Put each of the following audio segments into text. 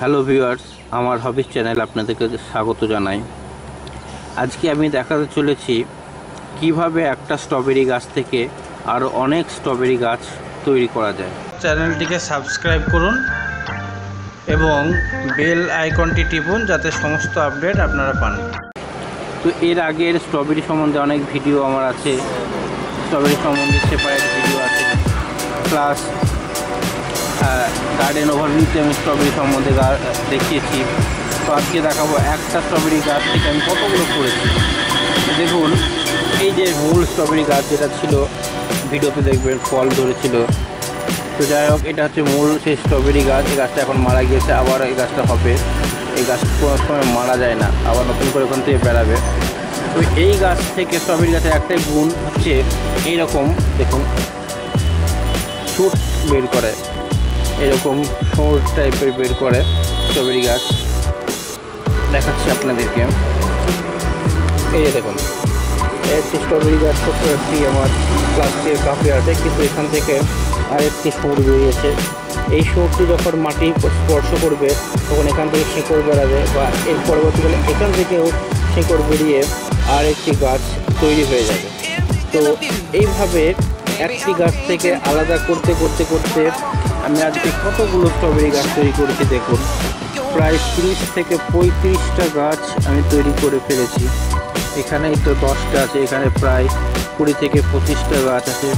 Hello viewers, আমার হবিস channel আপনাদেরকে স্বাগত জানাই। আজকে আমি দেখাতে চলেছি কিভাবে একটা স্ট্রবেরি গাছ থেকে আরও অনেক স্ট্রবেরি গাছ তৈরি করা যায়। চ্যানেলটিকে সাবস্ক্রাইব করুন এবং বেল আইকনটি টিপুন যাতে সমস্ত আপডেট আপনারা পান। তো এর আগের স্ট্রবেরি সম্বন্ধে অনেক ভিডিও আমার আছে, স্ট্রবেরি সম্বন্ধে সেপারেট ভিডিও আছে, প্লাস গার্ডেন ওভারভিউতে আমি স্ট্রবেরি সম্বন্ধে দেখিয়েছি। তো আজকে দেখাবো একটা স্ট্রবেরি গাছ থেকে আমি কতগুলো করেছি। দেখুন, এই যে মূল স্ট্রবেরি গাছ যেটা ছিল ভিডিওতে দেখবেন ফল ধরেছিল। তো যাই হোক, এটা হচ্ছে মূল সেই স্ট্রবেরি গাছ। এই গাছটা এখন মারা গিয়েছে, আবার এই গাছটা হবে। এই গাছটা কোনো সময় মারা যায় না, আবার নতুন করে ওখান থেকে বেড়াবে। তো এই গাছ থেকে স্ট্রবেরি গাছের একটাই গুণ হচ্ছে এইরকম, দেখুন শুট বের করে, এরকম শোর টাইপের বের করে স্ট্রবেরি গাছ। দেখাচ্ছি আপনাদেরকে, এই যে দেখুন, একটি স্ট্রবেরি গাছ ছোট্ট একটি আমার প্লাস্টিকের কাপে আছে, কিন্তু এখান থেকে আরেকটি শোর বেরিয়েছে। এই শোরটি যখন মাটি স্পর্শ করবে তখন এখান থেকে শিকড় বেরাবে, বা এর পরবর্তীকালে এখান থেকেও শিকড় বেরিয়ে আর একটি গাছ তৈরি হয়ে যাবে। তো এইভাবে একটি গাছ থেকে আলাদা করতে করতে করতে আমি আজকে কতগুলো স্ট্রবেরি গাছ তৈরি করেছি দেখুন। প্রায় 30 থেকে 35টা গাছ আমি তৈরি করে ফেলেছি। এখানেই তো 10টা আছে, এখানে প্রায় 20 থেকে 25টা গাছ আছে,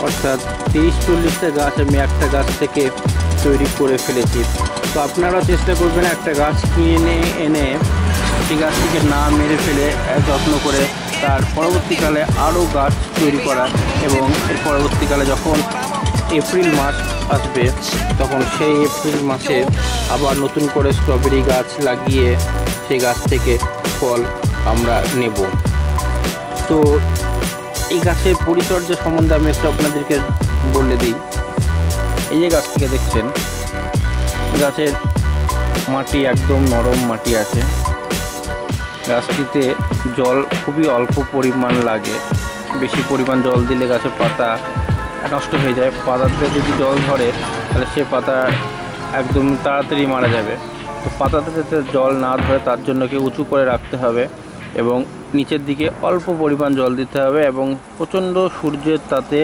অর্থাৎ 30-40টা গাছ আমি একটা গাছ থেকে তৈরি করে ফেলেছি। তো আপনারা চেষ্টা করবেন একটা গাছ কিনে এনে সেই গাছটিকে না মেরে ফেলে যত্ন করে তার পরবর্তীকালে আরও গাছ তৈরি করা, এবং এর পরবর্তীকালে যখন এপ্রিল মাস আসবে তখন সেই এপ্রিল মাসে আবার নতুন করে স্ট্রবেরি গাছ লাগিয়ে সেই গাছ থেকে ফল আমরা নেব। তো এই গাছের পরিচর্যা সম্বন্ধে আমি একটু আপনাদেরকে বলে দিই। এই যে গাছটিকে দেখছেন, গাছের মাটি একদম নরম মাটি আছে। গাছটিতে জল খুবই অল্প পরিমাণ লাগে, বেশি পরিমাণ জল দিলে গাছের পাতা নষ্ট হয়ে যায়। পাতাতে যদি জল ধরে তাহলে সে পাতা একদম তাড়াতাড়ি মারা যাবে। তো পাতাতে যাতে জল না ধরে তার জন্য উঁচু করে রাখতে হবে এবং নিচের দিকে অল্প পরিমাণ জল দিতে হবে, এবং প্রচণ্ড সূর্যের তাতে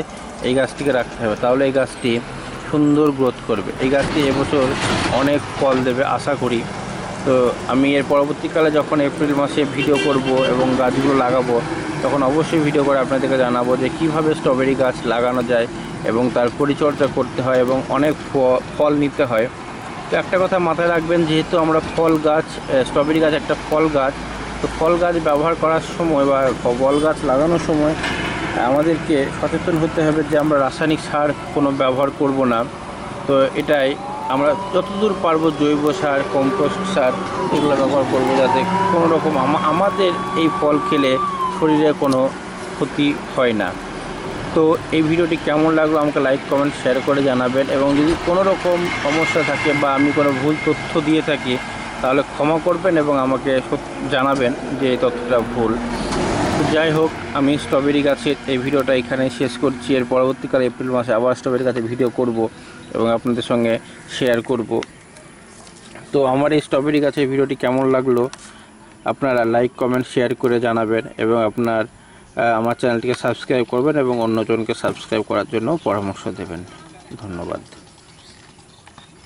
এই গাছটিকে রাখতে হবে, তাহলে এই গাছটি সুন্দর গ্রোথ করবে। এই গাছটি এবছর অনেক ফল দেবে আশা করি। তো আমি এর পরবর্তীকালে যখন এপ্রিল মাসে ভিডিও করব এবং গাছগুলো লাগাবো তখন অবশ্যই ভিডিও করে আপনাদেরকে জানাবো যে কীভাবে স্ট্রবেরি গাছ লাগানো যায় এবং তার পরিচর্যা করতে হয় এবং অনেক ফল নিতে হয়। তো একটা কথা মাথায় রাখবেন, যেহেতু আমরা ফল গাছ, স্ট্রবেরি গাছ একটা ফল গাছ, তো ফল গাছ ব্যবহার করার সময় বা ফল গাছ লাগানোর সময় আমাদেরকে সচেতন হতে হবে যে আমরা রাসায়নিক সার কোনো ব্যবহার করব না। তো এটাই আমরা যতদূর পারবো জৈব সার, কম্পোস্ট সার এগুলো ব্যবহার করবো, যাতে কোনো রকম আমাদের এই ফল খেলে শরীরে কোনো ক্ষতি হয় না। তো এই ভিডিওটি কেমন লাগলো আমাকে লাইক, কমেন্ট, শেয়ার করে জানাবেন, এবং যদি কোনো রকম সমস্যা থাকে বা আমি কোনো ভুল তথ্য দিয়ে থাকি তাহলে ক্ষমা করবেন এবং আমাকে জানাবেন যে এই তথ্যটা ভুল। তো যাই হোক, আমি স্ট্রবেরি গাছের এই ভিডিওটা এখানে শেষ করছি। এর পরবর্তীকালে এপ্রিল মাসে আবার স্ট্রবেরি গাছের ভিডিও করব এবং আপনাদের সঙ্গে শেয়ার করব। তো আমার এই স্ট্রবেরি গাছের ভিডিওটি কেমন লাগলো আপনারা লাইক, কমেন্ট, শেয়ার করে জানাবেন, এবং আমার চ্যানেলটিকে সাবস্ক্রাইব করবেন এবং অন্যজনকে সাবস্ক্রাইব করার জন্য পরামর্শ দেবেন। ধন্যবাদ।